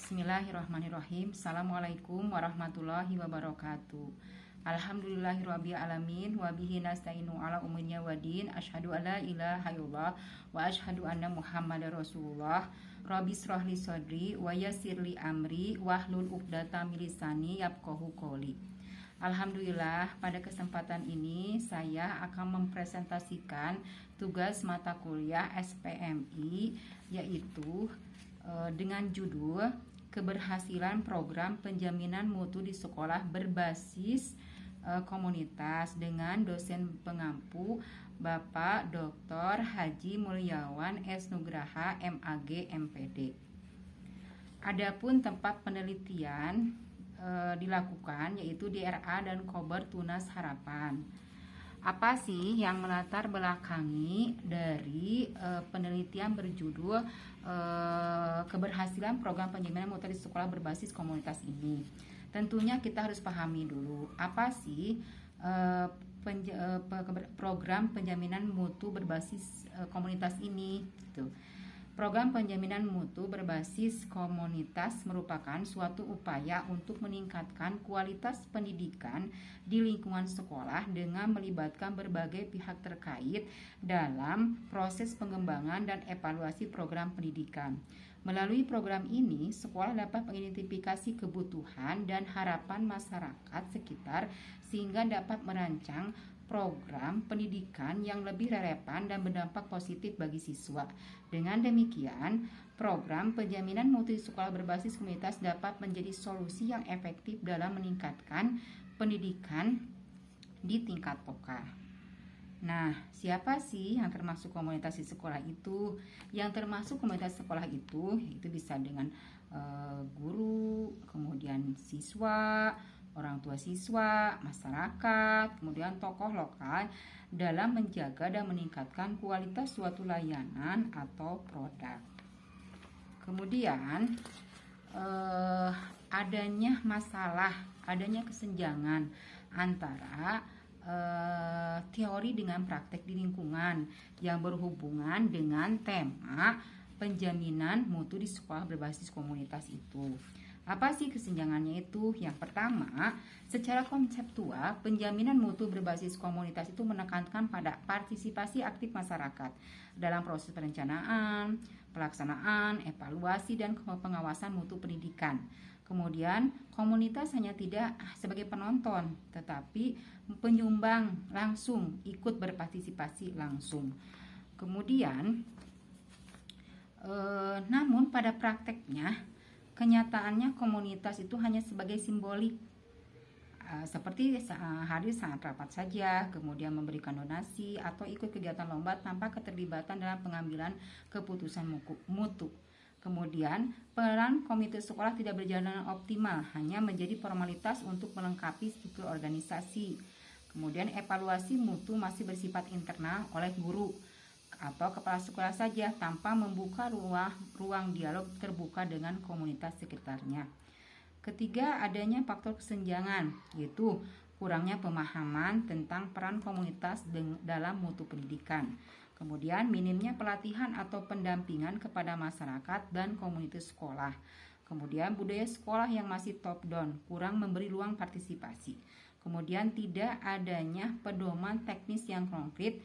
Bismillahirrahmanirrahim. Assalamualaikum warahmatullahi wabarakatuh. Alhamdulillahirabbil alamin wa bihi nasta'inu ala umurnya wadin. Asyhadu alla ilaha illallah wa asyhadu anna Muhammadar Rasulullah. Rabbi shrahli sadri wa yassirli amri wahlul 'uqdatam min lisani yafqahu qouli. Alhamdulillah, pada kesempatan ini saya akan mempresentasikan tugas mata kuliah SPMI, yaitu dengan judul Keberhasilan Program Penjaminan Mutu di Sekolah Berbasis Komunitas, dengan dosen pengampu Bapak Dr. Haji Mulyawan S. Nugraha MAG MPD. Adapun tempat penelitian dilakukan yaitu di RA dan Kober Tunas Harapan. Apa sih yang melatar belakangi dari penelitian berjudul Keberhasilan Program Penjaminan Mutu di Sekolah Berbasis Komunitas ini? Tentunya kita harus pahami dulu apa sih program penjaminan mutu berbasis komunitas ini gitu. Program penjaminan mutu berbasis komunitas merupakan suatu upaya untuk meningkatkan kualitas pendidikan di lingkungan sekolah dengan melibatkan berbagai pihak terkait dalam proses pengembangan dan evaluasi program pendidikan. Melalui program ini, sekolah dapat mengidentifikasi kebutuhan dan harapan masyarakat sekitar sehingga dapat merancang program pendidikan yang lebih relevan dan berdampak positif bagi siswa. Dengan demikian, program penjaminan mutu di sekolah berbasis komunitas dapat menjadi solusi yang efektif dalam meningkatkan pendidikan di tingkat lokal. Nah, siapa sih yang termasuk komunitas di sekolah itu? Yang termasuk komunitas sekolah itu bisa dengan guru, kemudian siswa, orang tua siswa, masyarakat, kemudian tokoh lokal dalam menjaga dan meningkatkan kualitas suatu layanan atau produk. Kemudian adanya kesenjangan antara teori dengan praktek di lingkungan yang berhubungan dengan tema penjaminan mutu di sekolah berbasis komunitas itu. Apa sih kesenjangannya itu? Yang pertama, secara konseptual, penjaminan mutu berbasis komunitas itu menekankan pada partisipasi aktif masyarakat dalam proses perencanaan, pelaksanaan, evaluasi, dan pengawasan mutu pendidikan. Kemudian, komunitas hanya tidak sebagai penonton, tetapi penyumbang langsung, ikut berpartisipasi langsung. Kemudian, namun pada prakteknya, kenyataannya komunitas itu hanya sebagai simbolik, seperti hadir saat rapat saja, kemudian memberikan donasi atau ikut kegiatan lomba tanpa keterlibatan dalam pengambilan keputusan mutu. Kemudian peran komite sekolah tidak berjalan dengan optimal, hanya menjadi formalitas untuk melengkapi struktur organisasi. Kemudian evaluasi mutu masih bersifat internal oleh guru atau kepala sekolah saja tanpa membuka ruang dialog terbuka dengan komunitas sekitarnya. Ketiga, adanya faktor kesenjangan, yaitu kurangnya pemahaman tentang peran komunitas dalam mutu pendidikan. Kemudian minimnya pelatihan atau pendampingan kepada masyarakat dan komunitas sekolah. Kemudian budaya sekolah yang masih top down, kurang memberi ruang partisipasi. Kemudian tidak adanya pedoman teknis yang konkret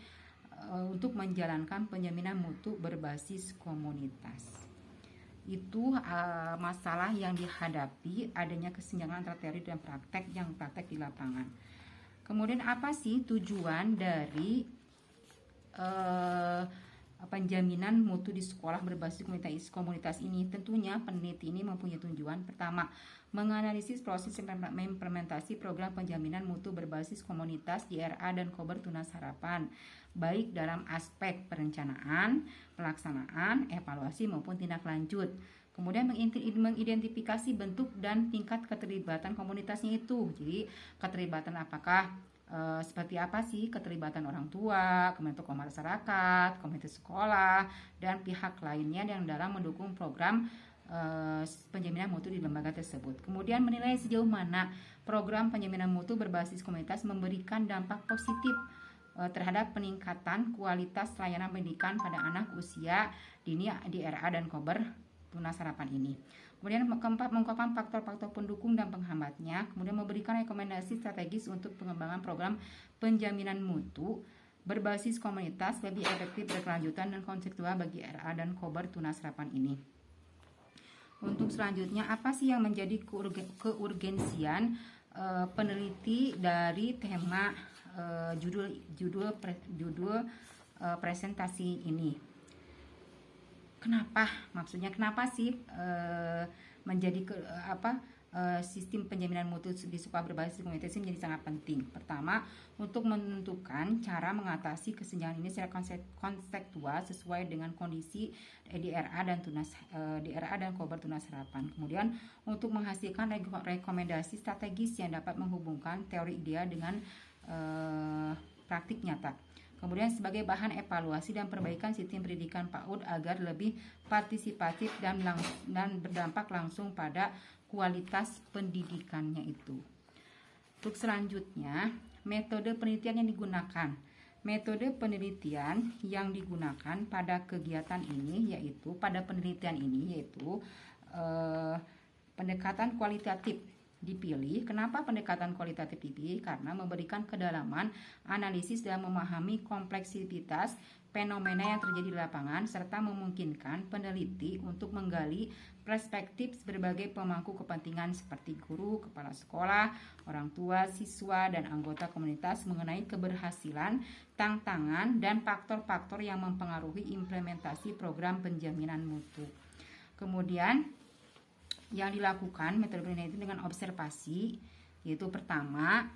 untuk menjalankan penjaminan mutu berbasis komunitas. Itu masalah yang dihadapi, adanya kesenjangan antara teori dan praktek di lapangan. Kemudian apa sih tujuan dari penjaminan mutu di sekolah berbasis komunitas ini? Tentunya peneliti ini mempunyai tujuan pertama, menganalisis proses implementasi program penjaminan mutu berbasis komunitas di RA dan Kober Tunas Harapan, baik dalam aspek perencanaan, pelaksanaan, evaluasi maupun tindak lanjut. Kemudian mengidentifikasi bentuk dan tingkat keterlibatan komunitasnya itu. Jadi keterlibatan apakah seperti apa sih keterlibatan orang tua, kemudian tokoh masyarakat, komunitas sekolah, dan pihak lainnya yang dalam mendukung program penjaminan mutu di lembaga tersebut. Kemudian menilai sejauh mana program penjaminan mutu berbasis komunitas memberikan dampak positif terhadap peningkatan kualitas layanan pendidikan pada anak usia dini di RA dan Kober Tunas Harapan ini. Kemudian keempat, mengungkapkan faktor-faktor pendukung dan penghambatnya. Kemudian memberikan rekomendasi strategis untuk pengembangan program penjaminan mutu berbasis komunitas lebih efektif, berkelanjutan, dan konseptual bagi RA dan Kober Tunas Harapan ini. Untuk selanjutnya, apa sih yang menjadi keurgensian peneliti dari tema judul presentasi ini? Kenapa sih menjadi sistem penjaminan mutu di sekolah berbasis komunitas ini menjadi sangat penting? Pertama, untuk menentukan cara mengatasi kesenjangan ini secara konseptual sesuai dengan kondisi DRA dan Kober Tunas Harapan. Kemudian, untuk menghasilkan rekomendasi strategis yang dapat menghubungkan teori ideal dengan praktik nyata. Kemudian sebagai bahan evaluasi dan perbaikan sistem pendidikan PAUD agar lebih partisipatif dan berdampak langsung pada kualitas pendidikannya itu. Untuk selanjutnya, metode penelitian yang digunakan. Metode penelitian yang digunakan pada kegiatan ini yaitu pendekatan kualitatif dipilih. Kenapa pendekatan kualitatif dipilih? Karena memberikan kedalaman analisis dan memahami kompleksitas fenomena yang terjadi di lapangan serta memungkinkan peneliti untuk menggali perspektif berbagai pemangku kepentingan seperti guru, kepala sekolah, orang tua, siswa, dan anggota komunitas mengenai keberhasilan, tantangan, dan faktor-faktor yang mempengaruhi implementasi program penjaminan mutu. Kemudian yang dilakukan metode penelitian dengan observasi, yaitu pertama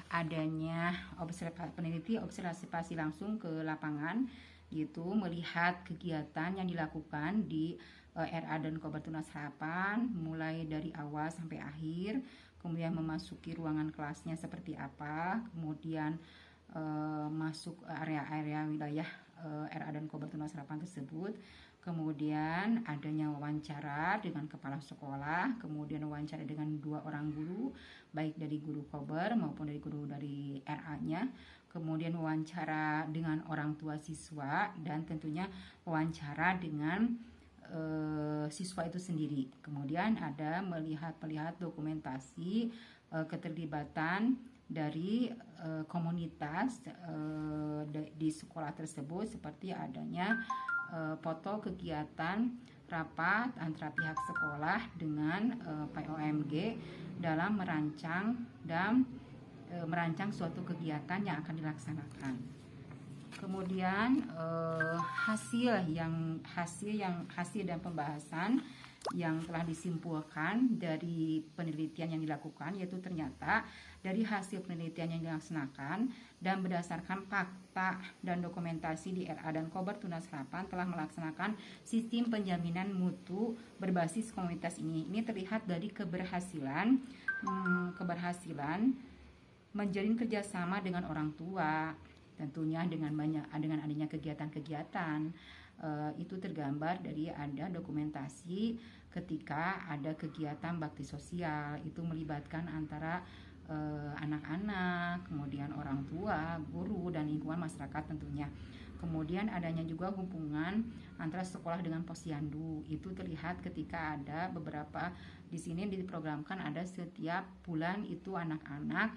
adanya observasi langsung ke lapangan, yaitu melihat kegiatan yang dilakukan di RA dan Kober Tunas Harapan mulai dari awal sampai akhir, kemudian memasuki ruangan kelasnya seperti apa, kemudian masuk area-area wilayah RA dan Kober Tunas Harapan tersebut. Kemudian adanya wawancara dengan kepala sekolah, kemudian wawancara dengan 2 orang guru, baik dari guru Kober maupun dari guru dari RA-nya. Kemudian wawancara dengan orang tua siswa dan tentunya wawancara dengan siswa itu sendiri. Kemudian ada melihat dokumentasi keterlibatan dari komunitas di sekolah tersebut, seperti adanya foto kegiatan rapat antara pihak sekolah dengan POMG dalam merancang suatu kegiatan yang akan dilaksanakan. Kemudian hasil dan pembahasan yang telah disimpulkan dari penelitian yang dilakukan, yaitu ternyata dari hasil penelitian yang dilaksanakan dan berdasarkan fakta dan dokumentasi di RA dan Kober Tunas Harapan telah melaksanakan sistem penjaminan mutu berbasis komunitas ini. Ini terlihat dari keberhasilan menjalin kerjasama dengan orang tua, tentunya dengan adanya kegiatan-kegiatan. Itu tergambar dari ada dokumentasi ketika ada kegiatan bakti sosial, itu melibatkan antara anak-anak, kemudian orang tua, guru, dan lingkungan masyarakat tentunya. Kemudian adanya juga hubungan antara sekolah dengan posyandu, itu terlihat ketika ada beberapa di sini diprogramkan ada setiap bulan itu anak-anak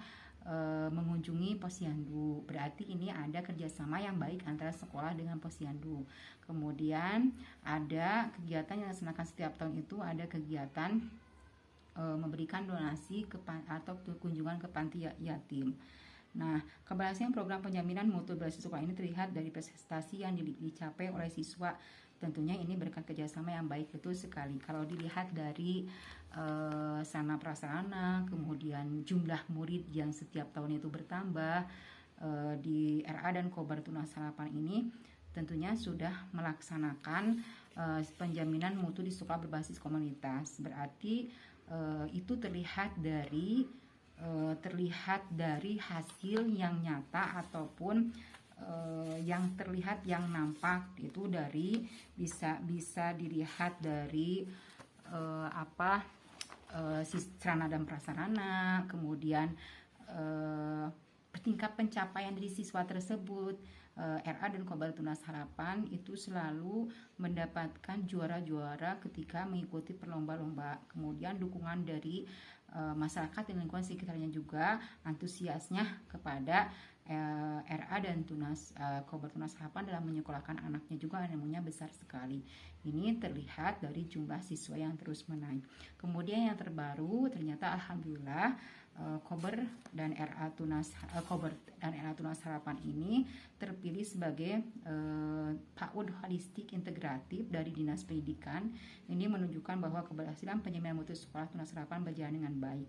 mengunjungi posyandu. Berarti ini ada kerjasama yang baik antara sekolah dengan posyandu. Kemudian ada kegiatan yang dilaksanakan setiap tahun, itu ada kegiatan memberikan donasi atau kunjungan ke panti yatim. Nah, keberhasilan program penjaminan mutu berbasis sekolah ini terlihat dari prestasi yang dicapai oleh siswa. Tentunya ini berkat kerjasama yang baik, betul sekali. Kalau dilihat dari sarana prasarana, kemudian jumlah murid yang setiap tahun itu bertambah di RA dan Kober Tunas Harapan ini, tentunya sudah melaksanakan penjaminan mutu di sekolah berbasis komunitas. Berarti itu terlihat dari hasil yang nyata ataupun yang terlihat, yang nampak itu dari bisa dilihat dari sarana dan prasarana, kemudian tingkat pencapaian dari siswa tersebut, RA dan Kobar Tunas Harapan itu selalu mendapatkan juara-juara ketika mengikuti perlomba-lomba. Kemudian dukungan dari masyarakat dan lingkungan sekitarnya juga antusiasnya kepada RA dan Kobar Tunas Harapan dalam menyekolahkan anaknya juga namanya besar sekali. Ini terlihat dari jumlah siswa yang terus menaik. Kemudian yang terbaru ternyata alhamdulillah Kobar dan RA Tunas Harapan ini terpilih sebagai PAUD holistik integratif dari Dinas Pendidikan. Ini menunjukkan bahwa keberhasilan penjaminan mutu sekolah Tunas Harapan berjalan dengan baik.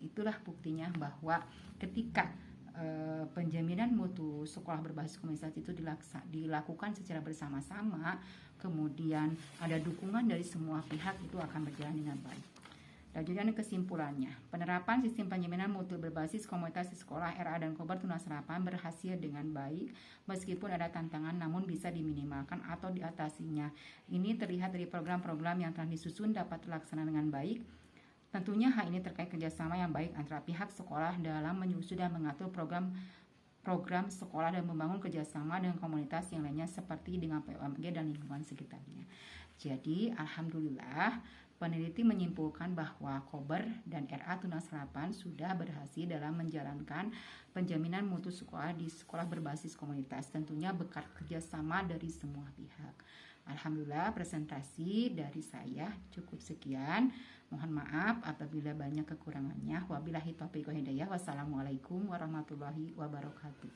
Itulah buktinya bahwa ketika penjaminan mutu sekolah berbasis komunitas itu dilakukan secara bersama-sama, kemudian ada dukungan dari semua pihak, itu akan berjalan dengan baik. Dan kesimpulannya, penerapan sistem penjaminan mutu berbasis komunitas di sekolah RA dan Kobar Tunas Harapan berhasil dengan baik, meskipun ada tantangan namun bisa diminimalkan atau diatasinya. Ini terlihat dari program-program yang telah disusun dapat terlaksana dengan baik. Tentunya hal ini terkait kerjasama yang baik antara pihak sekolah dalam menyusun dan mengatur program sekolah dan membangun kerjasama dengan komunitas yang lainnya seperti dengan PUMG dan lingkungan sekitarnya. Jadi alhamdulillah peneliti menyimpulkan bahwa Kobar dan RA Tunas Harapan sudah berhasil dalam menjalankan penjaminan mutu sekolah di sekolah berbasis komunitas, tentunya berkat kerjasama dari semua pihak. Alhamdulillah presentasi dari saya cukup sekian. Mohon maaf apabila banyak kekurangannya. Wabillahi taufiq wal hidayah. Wassalamualaikum warahmatullahi wabarakatuh.